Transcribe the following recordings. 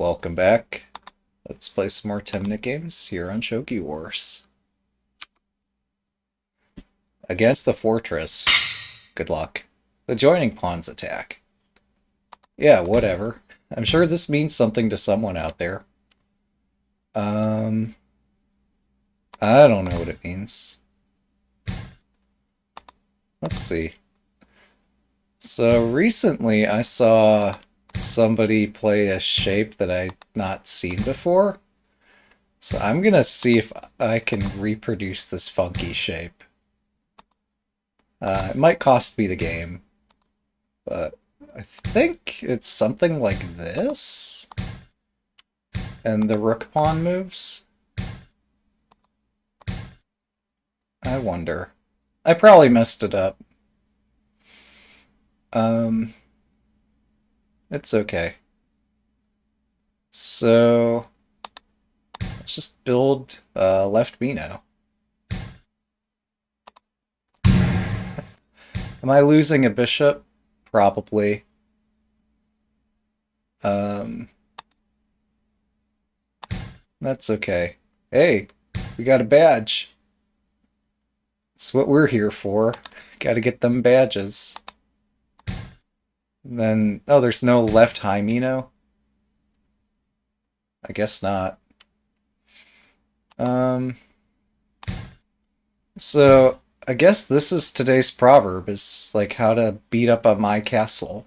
Welcome back. Let's play some more 10-minute games here on Shogi Wars. Against the fortress. Good luck. The joining pawns attack. Yeah, whatever. I'm sure this means something to someone out there. I don't know what it means. Let's see. So recently I saw somebody play a shape that I'd not seen before. So I'm gonna see if I can reproduce this funky shape. It might cost me the game, but I think it's something like this. And the rook pawn moves. I wonder. I probably messed it up. It's okay. So let's just build left Mino. Am I losing a bishop? Probably. That's okay. Hey, we got a badge. That's what we're here for. Gotta get them badges. And then, oh, there's no left high Mino? I guess not. So I guess this is today's proverb, is like how to beat up on my castle.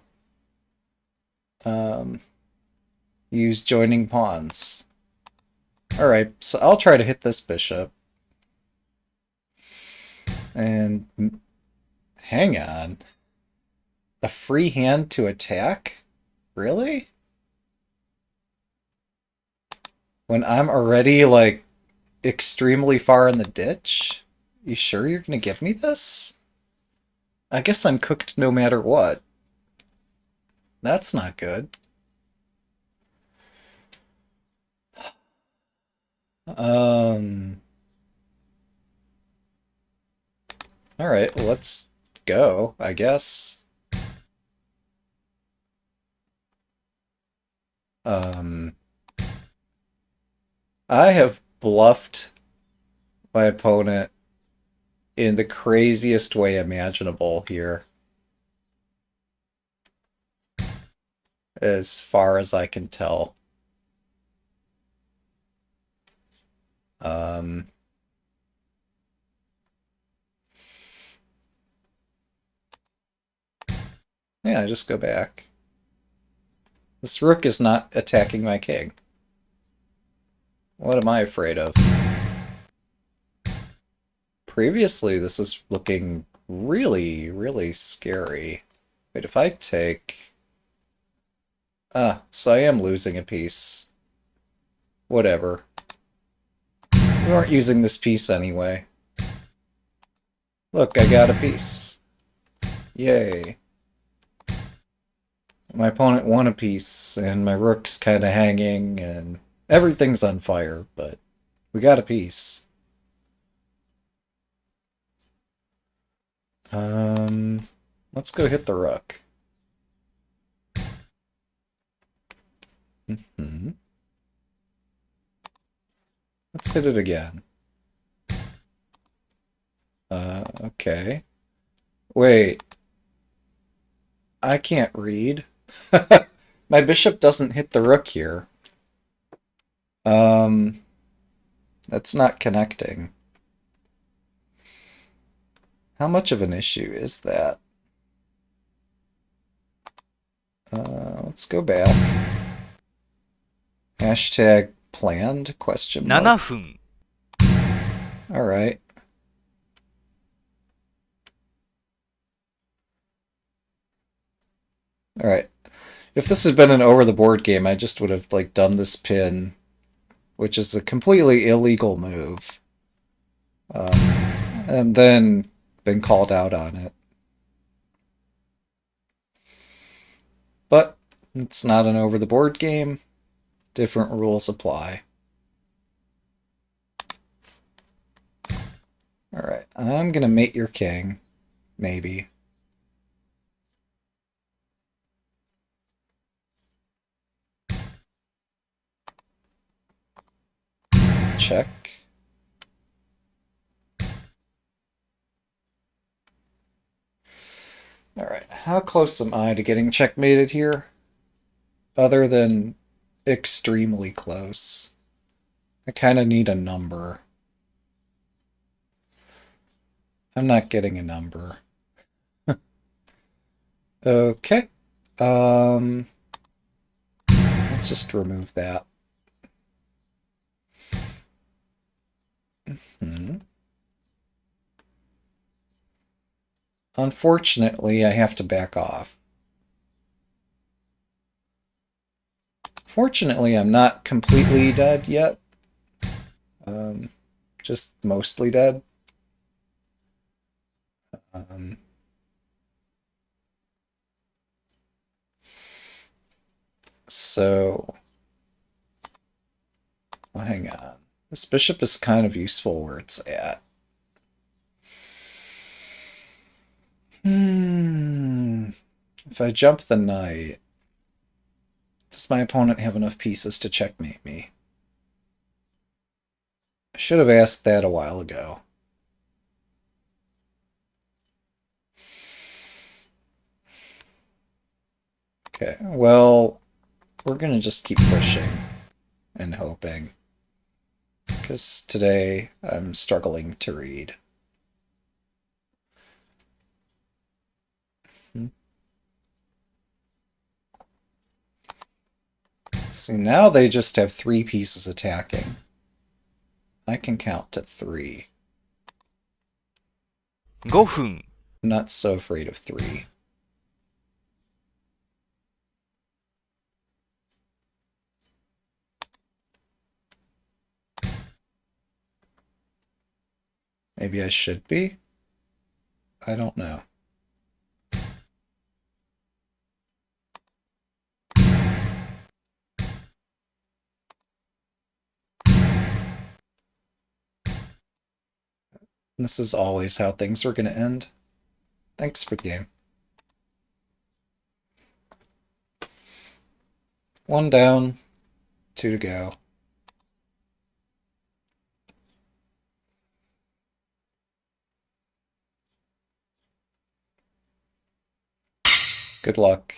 Use joining pawns. Alright, so I'll try to hit this bishop. And hang on. A free hand to attack? Really? When I'm already, like, extremely far in the ditch? You sure you're gonna give me this? I guess I'm cooked no matter what. That's not good. Alright, well, let's go, I guess. I have bluffed my opponent in the craziest way imaginable here. As far as I can tell. Yeah, just go back. This rook is not attacking my king. What am I afraid of? Previously, this was looking really, really scary. Wait, if I take... Ah, so I am losing a piece. Whatever. We weren't using this piece anyway. Look, I got a piece. Yay. My opponent won a piece, and my rook's kind of hanging, and everything's on fire, but we got a piece. Let's go hit the rook. Let's hit it again. Okay. Wait. I can't read. My bishop doesn't hit the rook here. That's not connecting. How much of an issue is that? Let's go back. Hashtag planned? Question mark. 7分 Alright. Alright. If this had been an over-the-board game, I just would have, like, done this pin, which is a completely illegal move. And then been called out on it. But it's not an over-the-board game. Different rules apply. Alright, I'm gonna mate your king. Maybe. check. Alright, how close am I to getting checkmated here? Other than extremely close. I kind of need a number. I'm not getting a number. Okay. Let's just remove that. Unfortunately, I have to back off. Fortunately, I'm not completely dead yet. Just mostly dead. So, well, hang on. This bishop is kind of useful where it's at. If I jump the knight, does my opponent have enough pieces to checkmate me? I should have asked that a while ago. Okay, well, we're gonna just keep pushing and hoping. Because today I'm struggling to read. See, now they just have 3 pieces attacking. I can count to 3. 5分 I'm not so afraid of 3. Maybe I should be? I don't know. This is always how things are going to end. Thanks for the game. 1 down, 2 to go. Good luck.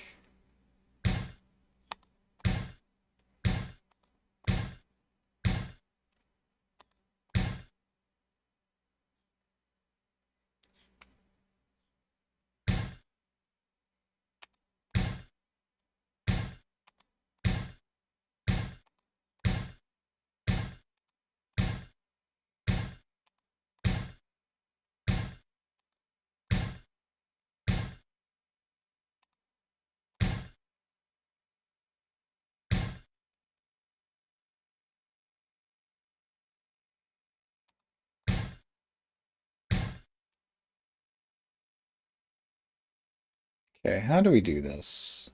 Okay, how do we do this?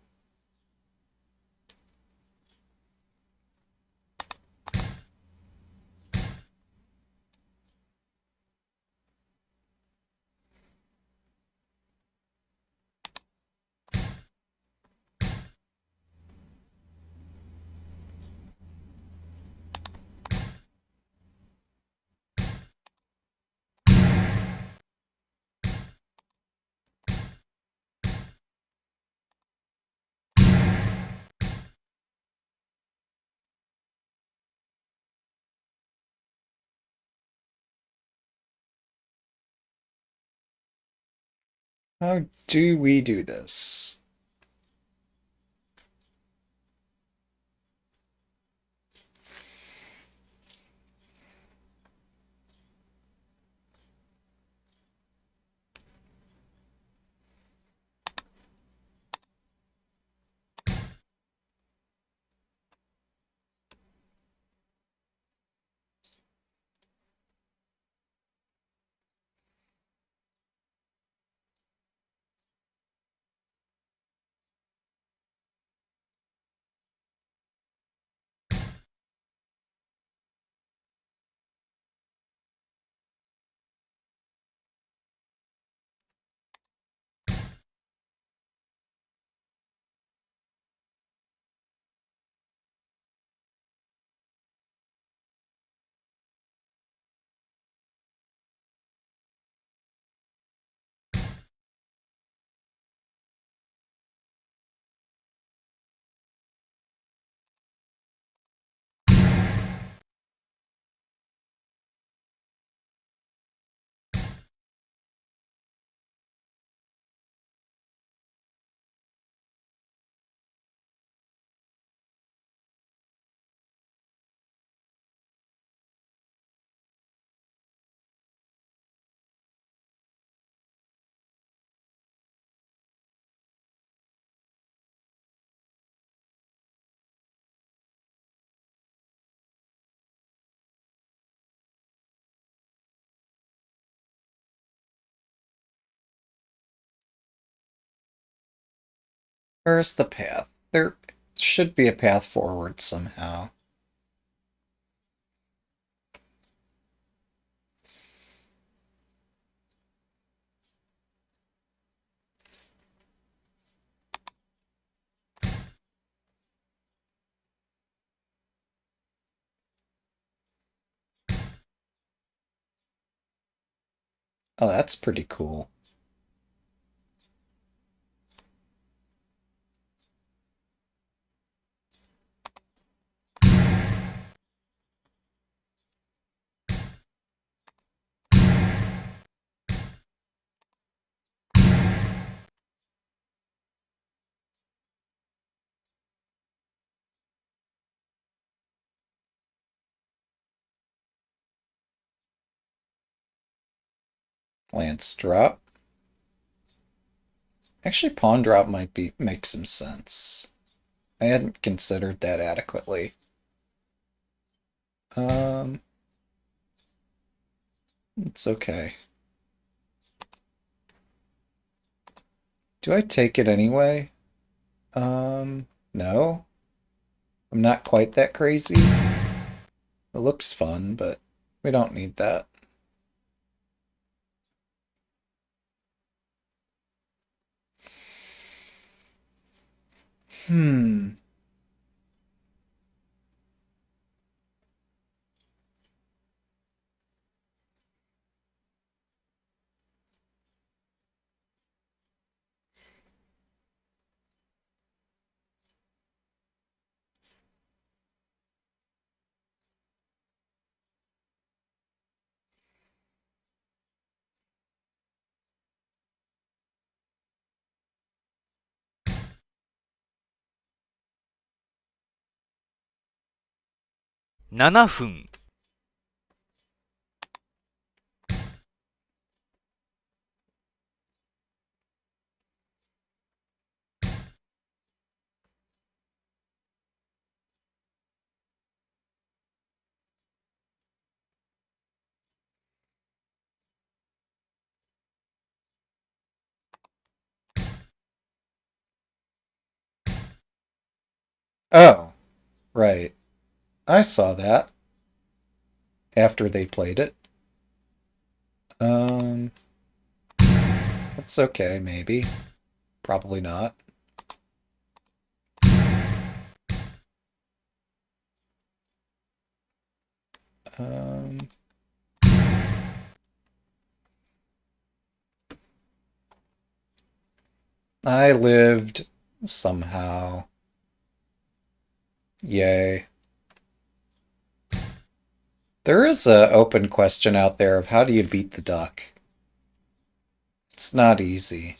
How do we do this? Where's the path? There should be a path forward somehow. Oh, that's pretty cool. Lance drop. Actually, pawn drop might make some sense. I hadn't considered that adequately. Um, it's okay. Do I take it anyway? No. I'm not quite that crazy. It looks fun, but we don't need that. Hmm.7分。Oh, right. I saw that after they played it. Um, that's okay, maybe. Probably not. Um, I lived somehow. Yay. There is a open question out there of how do you beat the duck? It's not easy.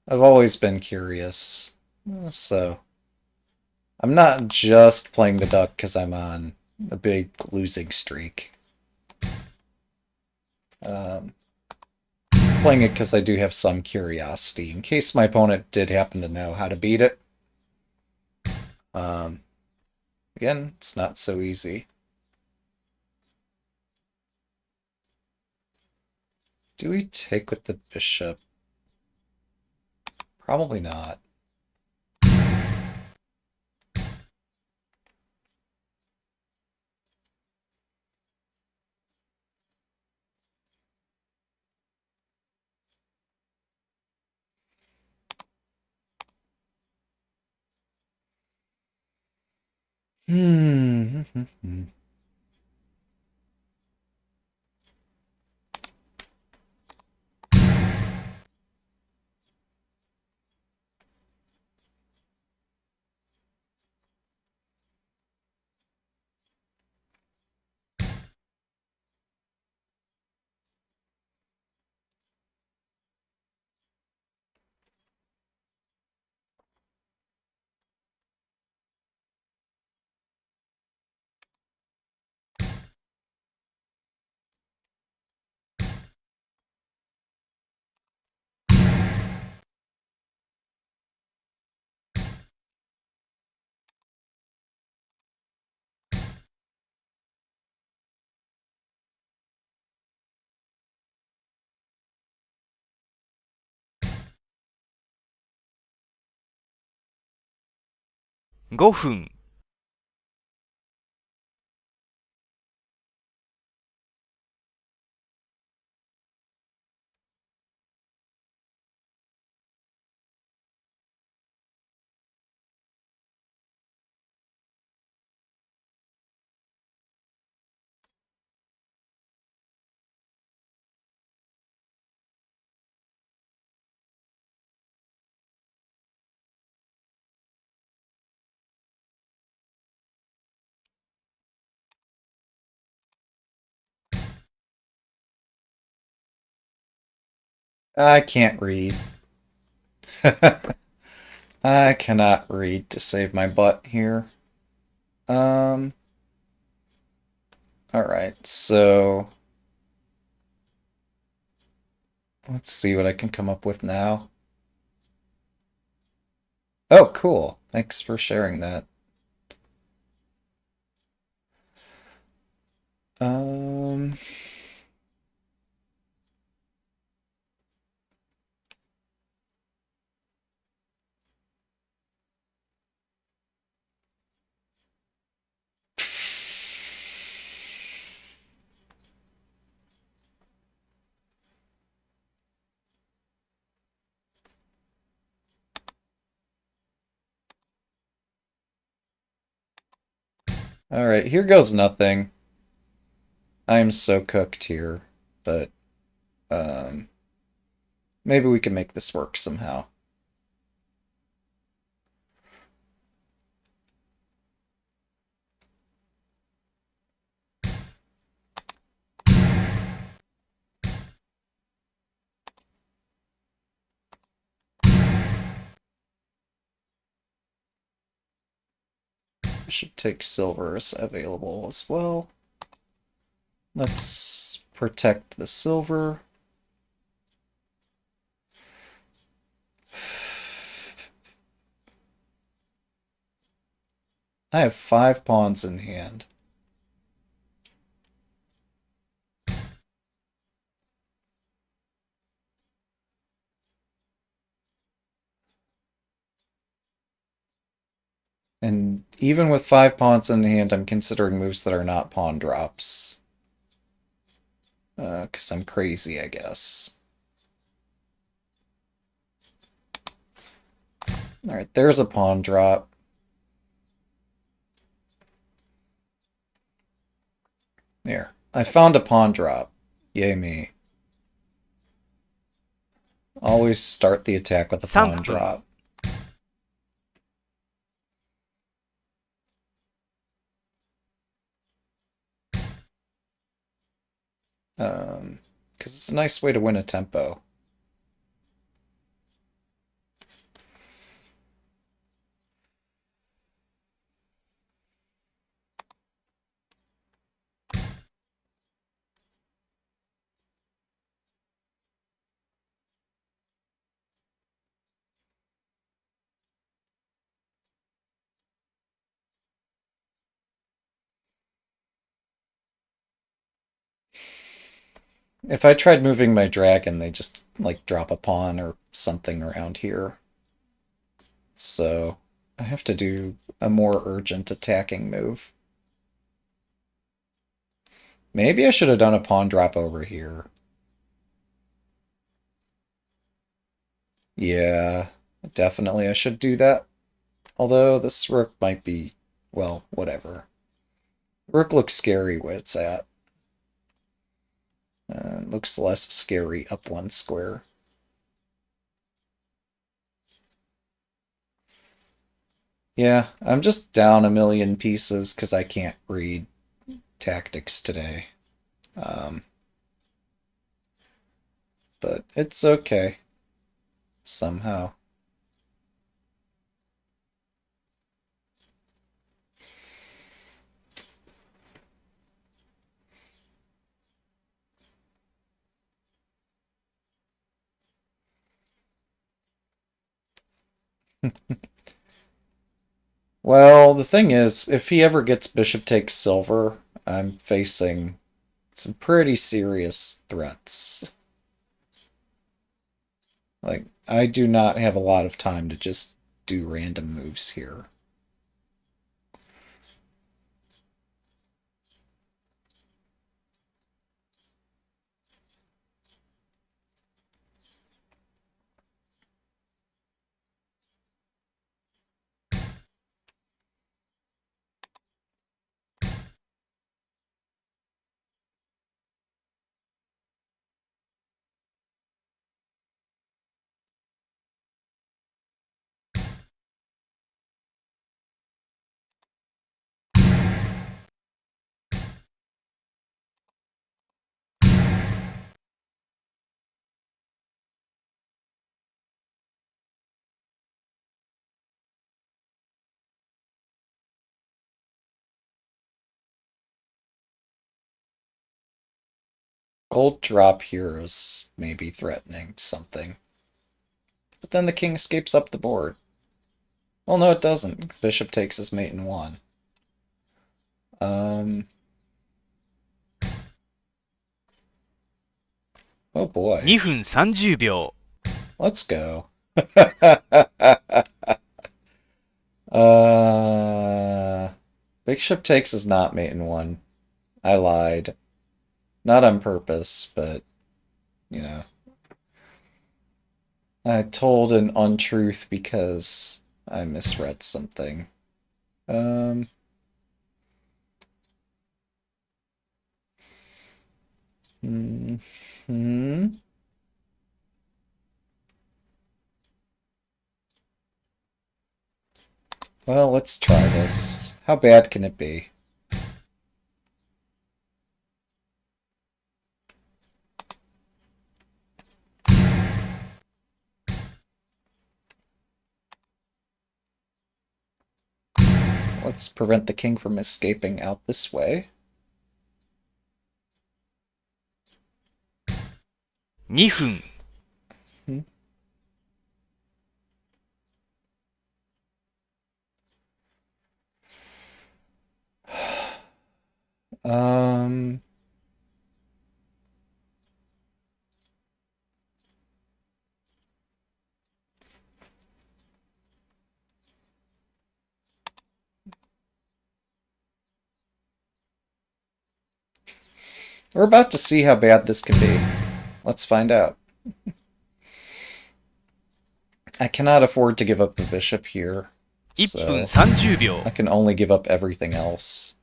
I've always been curious. So, I'm not just playing the duck because I'm on a big losing streak. Um, Playing it because I do have some curiosity, in case my opponent did happen to know how to beat it. Um, Again, it's not so easy. Do we take with the bishop? Probably not. Hmm. 5分。I can't read. I cannot read to save my butt here. Um, alright, so let's see what I can come up with now. Oh, cool. Thanks for sharing that. Um, alright, here goes nothing. I am so cooked here, but um, maybe we can make this work somehow. I should take silver as available as well. Let's protect the silver. I have 5 pawns in hand. And even with 5 pawns in hand, I'm considering moves that are not pawn drops. Because I'm crazy, I guess. Alright, there's a pawn drop. There. I found a pawn drop. Yay me. Always start the attack with a 3 pawn 分。drop. Because it's a nice way to win a tempo. If I tried moving my dragon, they just, like, drop a pawn or something around here. So, I have to do a more urgent attacking move. Maybe I should have done a pawn drop over here. Yeah, definitely I should do that. Although this rook might be, well, whatever. Rook looks scary where it's at. Looks less scary up one square. Yeah, I'm just down a million pieces because I can't read tactics today. Um, but it's okay, somehow. Well, the thing is, if he ever gets bishop takes silver, I'm facing some pretty serious threats. Like, I do not have a lot of time to just do random moves here. Gold drop here is maybe threatening something. But then the king escapes up the board. Well, no, it doesn't. Bishop takes his mate in one. Oh boy. 2分30秒。Let's go. Bishop takes his not mate in one. I lied. Not on purpose, but, you know. I told an untruth because I misread something. Hmm. Well, let's try this. How bad can it be? Let's prevent the king from escaping out this way. 2分。Hmm. Um, we're about to see how bad this can be. Let's find out. I cannot afford to give up the bishop here, 1分 so 30秒。I can only give up everything else.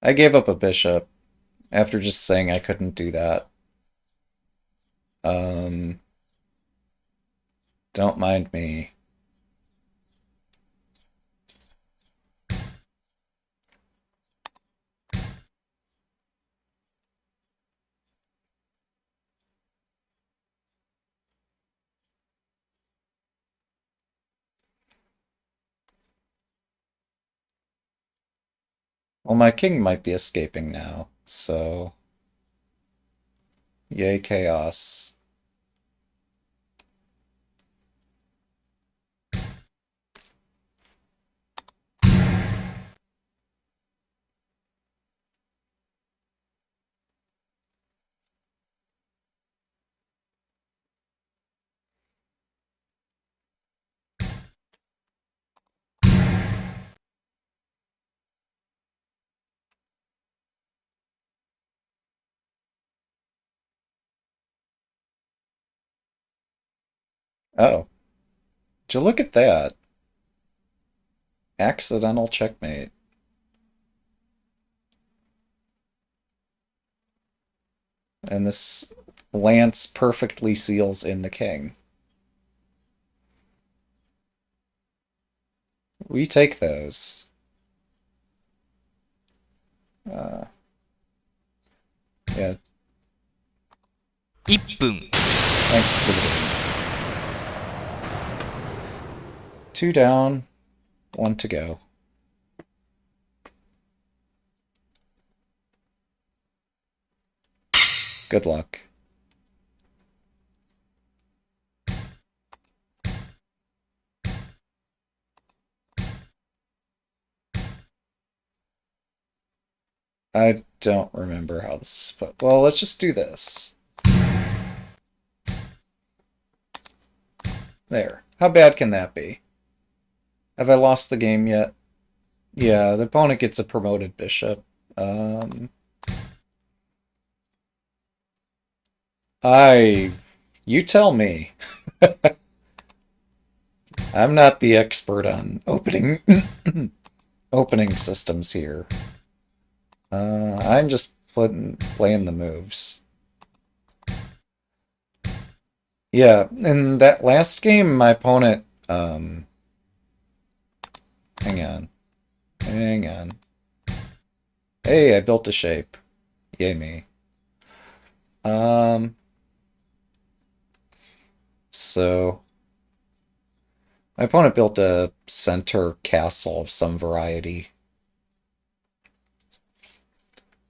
I gave up a bishop after just saying I couldn't do that. Don't mind me. Well, my king might be escaping now, so... Yay, chaos. Oh. Would you look at that? Accidental checkmate. And this lance perfectly seals in the king. We take those. Yeah, 1分。thanks for the game. 2 down, 1 to go. Good luck. I don't remember how this is put. Well, let's just do this. There. How bad can that be? Have I lost the game yet? Yeah, the opponent gets a promoted bishop. You tell me. I'm not the expert on opening opening systems here. I'm just playing the moves. Yeah, in that last game, my opponent, hang on, hang on. Hey, I built a shape. Yay me. Um, so my opponent built a center castle of some variety.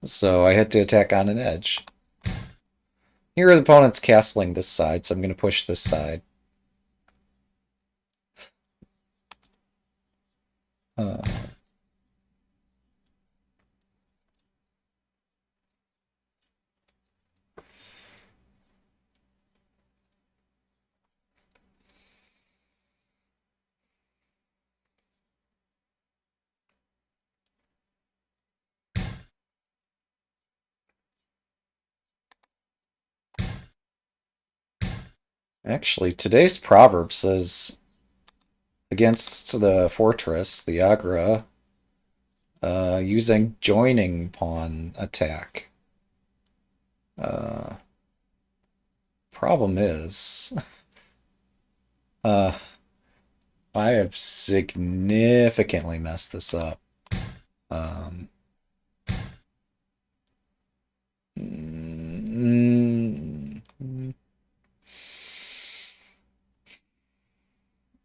So I had to attack on an edge. Here the opponent's castling this side, so I'm going to push this side. Uh, Actually, today's proverb says against the fortress, the Agra, using joining pawn attack. Uh, Problem is, uh, I have significantly messed this up. Um, mm,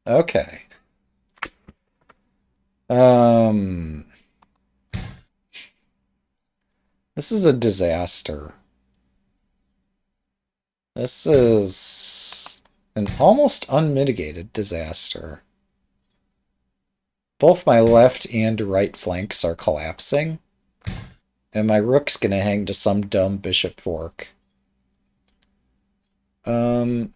okay. Um, this is a disaster. This is an almost unmitigated disaster. Both my left and right flanks are collapsing, and my rook's gonna hang to some dumb bishop fork. Um,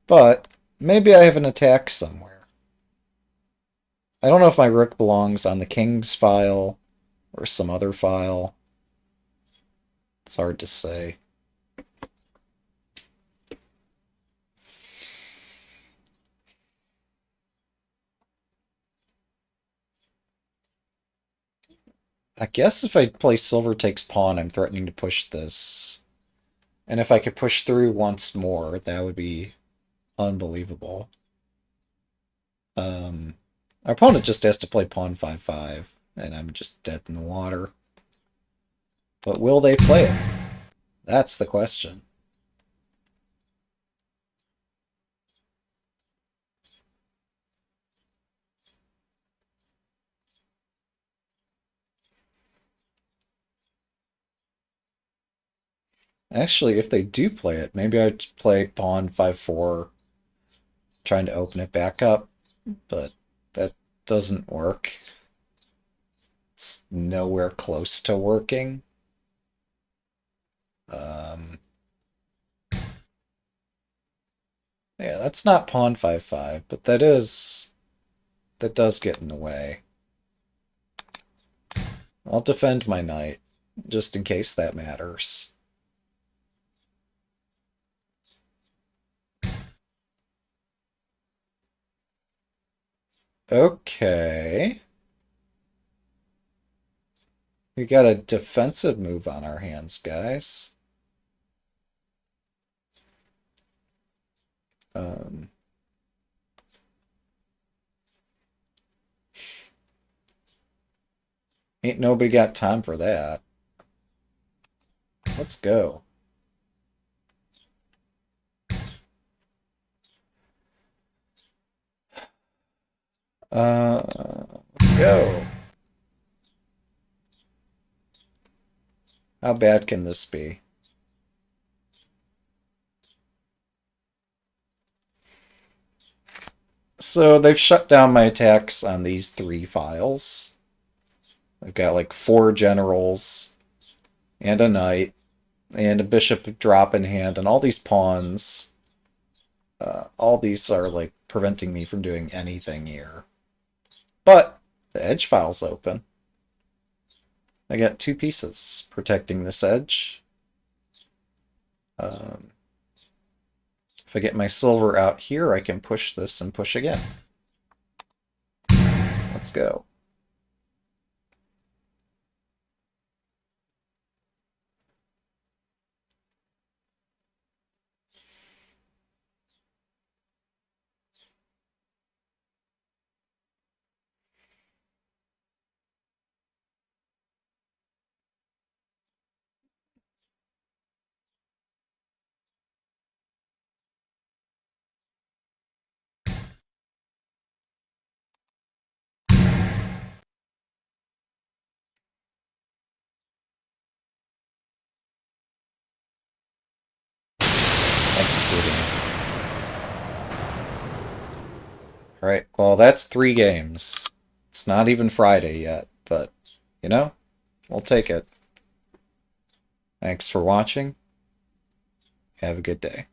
but maybe I have an attack somewhere. I don't know if my rook belongs on the king's file or some other file. It's hard to say. I guess if I play silver takes pawn, I'm threatening to push this. And if I could push through once more, that would be unbelievable. Our opponent just has to play pawn 5-5, and I'm just dead in the water. But will they play it? That's the question. Actually, if they do play it, maybe I'd play pawn 5-4, trying to open it back up, but that doesn't work. It's nowhere close to working. Um, yeah, that's not pawn 5-5, but that does get in the way. I'll defend my knight, just in case that matters. Okay. We got a defensive move on our hands, guys. Um, Ain't nobody got time for that. Let's go. Uh, let's go. How bad can this be? So they've shut down my attacks on these three files. I've got like 4 generals and a knight and a bishop drop in hand and all these pawns. All these are like preventing me from doing anything here. But the edge file's open. I got 2 pieces protecting this edge. Um, if I get my silver out here, I can push this and push again. Let's go. Experting. Alright, well, that's 3 games. It's not even Friday yet, but, you know, we'll take it. Thanks for watching. Have a good day.